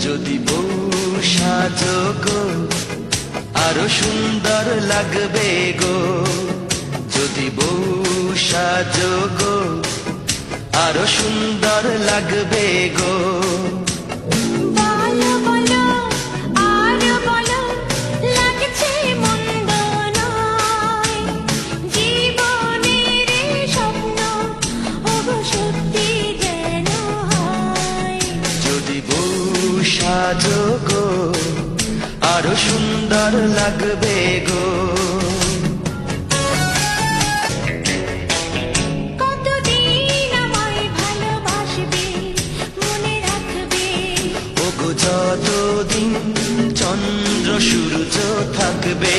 যদি বউ সাজো গো আরো সুন্দর লাগবে গো, যদি বউ সাজো গো আরো সুন্দর লাগবে গো। সাজো গো আরো সুন্দর লাগবে গো। কতদিন আমায় ভালোবাসবে মনে রাখবে, ওগো যতদিন চন্দ্র সূর্য থাকবে।